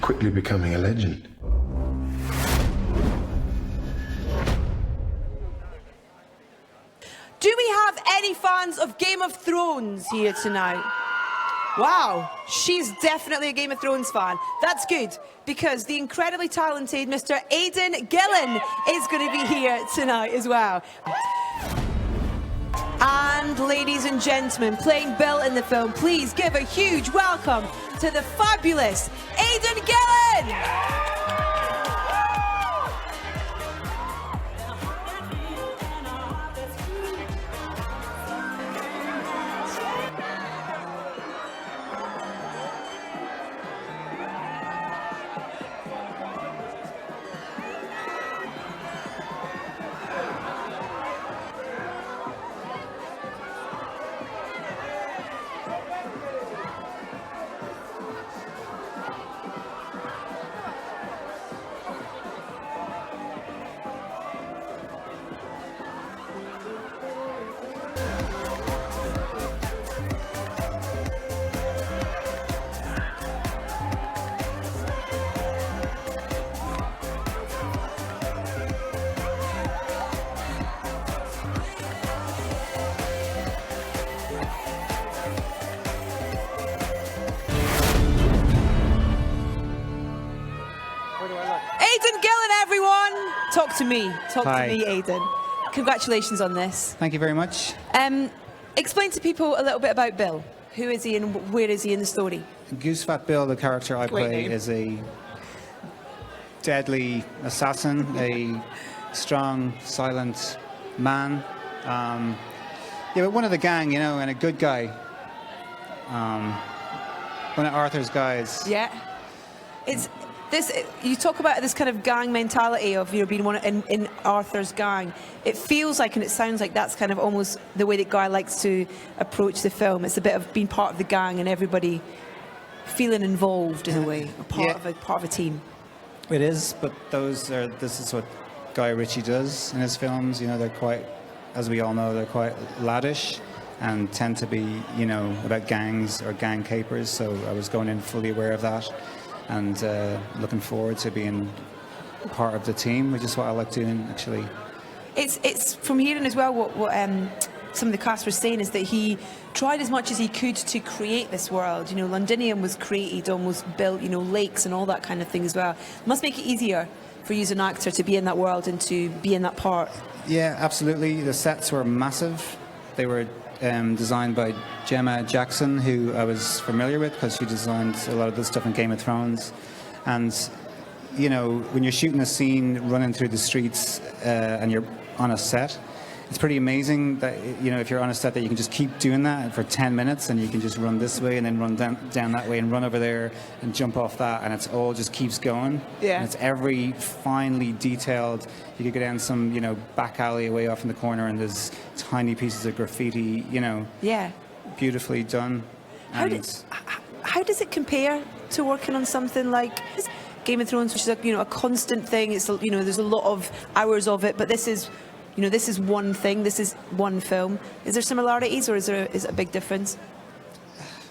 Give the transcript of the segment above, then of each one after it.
quickly becoming a legend. Do we have any fans of Game of Thrones here tonight? Wow, she's definitely a Game of Thrones fan. That's good, because the incredibly talented Mr. Aidan Gillen is going to be here tonight as well. And ladies and gentlemen, playing Bill in the film, please give a huge welcome to the fabulous Aidan Gillen! Aidan Gillen, everyone! Talk to me. Talk Hi. to me, Aidan. Congratulations on this. Thank you very much. Explain to people a little bit about Bill. Who is he and where is he in the story? Goosefat Bill, the character I Great play, name. is a deadly assassin, a strong, silent man. Yeah, but one of the gang, you know, and a good guy. One of Arthur's guys. Yeah. It's this. You talk about this kind of gang mentality of, you know, being one in Arthur's gang. It feels like, and it sounds like, that's kind of almost the way that Guy likes to approach the film. It's a bit of being part of the gang and everybody feeling involved in a way, a part of a team. It is, but this is what Guy Ritchie does in his films. You know, they're quite, as we all know, they're quite laddish and tend to be, you know, about gangs or gang capers. So I was going in fully aware of that and looking forward to being part of the team, which is what I like doing, actually. It's from hearing as well what some of the cast were saying is that he tried as much as he could to create this world. You know, Londinium was created, almost built, you know, lakes and all that kind of thing as well. Must make it easier for you as an actor to be in that world and to be in that part. Yeah, absolutely. The sets were massive. They were designed by Gemma Jackson, who I was familiar with because she designed a lot of the stuff in Game of Thrones. And, you know, when you're shooting a scene running through the streets and you're on a set, it's pretty amazing that, you know, if you're on a set that you can just keep doing that for 10 minutes and you can just run this way and then run down that way and run over there and jump off that, and it's all just keeps going. Yeah. And it's every finely detailed. You could go down some, you know, back alley away off in the corner and there's tiny pieces of graffiti, you know. Yeah. Beautifully done. How does it compare to working on something like Game of Thrones, which is a constant thing? It's, you know, there's a lot of hours of it, but this is, you know, this is one thing. This is one film. Is there similarities, or is it a big difference?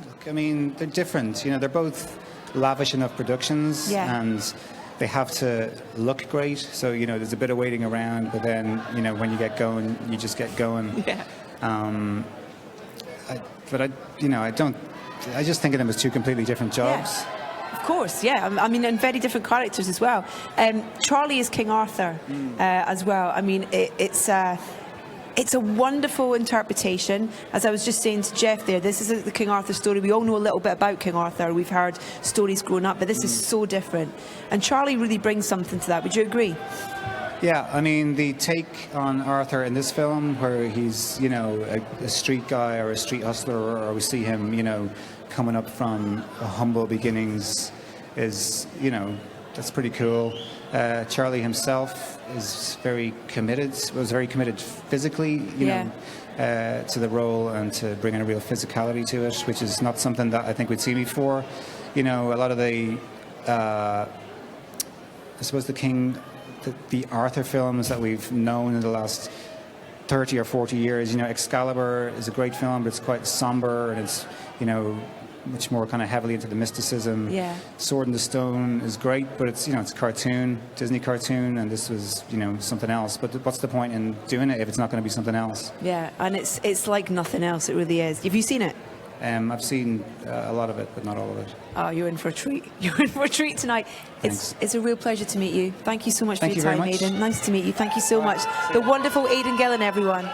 Look, I mean, they're different. You know, they're both lavish enough productions, and they have to look great. So, you know, there's a bit of waiting around, but then, you know, when you get going, you just get going. Yeah. I just think of them as two completely different jobs. Yeah. Of course, yeah. I mean, and very different characters as well. Charlie is King Arthur as well. I mean, it's a wonderful interpretation. As I was just saying to Jeff there, this is the King Arthur story. We all know a little bit about King Arthur. We've heard stories growing up, but this is so different. And Charlie really brings something to that. Would you agree? Yeah, I mean, the take on Arthur in this film, where he's, you know, a street guy or a street hustler, or we see him, you know, coming up from humble beginnings, is, you know, that's pretty cool. Charlie himself is very committed, was very committed physically, you know, to the role and to bringing a real physicality to it, which is not something that I think we'd seen before. You know, a lot of the, I suppose the Arthur films that we've known in the last 30 or 40 years, you know, Excalibur is a great film, but it's quite somber and it's, you know, much more kind of heavily into the mysticism. Yeah. Sword in the Stone is great, but it's, you know, it's a cartoon, Disney cartoon, and this was, you know, something else. But what's the point in doing it if it's not going to be something else? Yeah, and it's like nothing else. It really is. Have you seen it? I've seen a lot of it, but not all of it. Oh, you're in for a treat. You're in for a treat tonight. It's a real pleasure to meet you. Thank you so much for your time, Aidan. Nice to meet you. Thank you so much. The wonderful Aidan Gillen, everyone.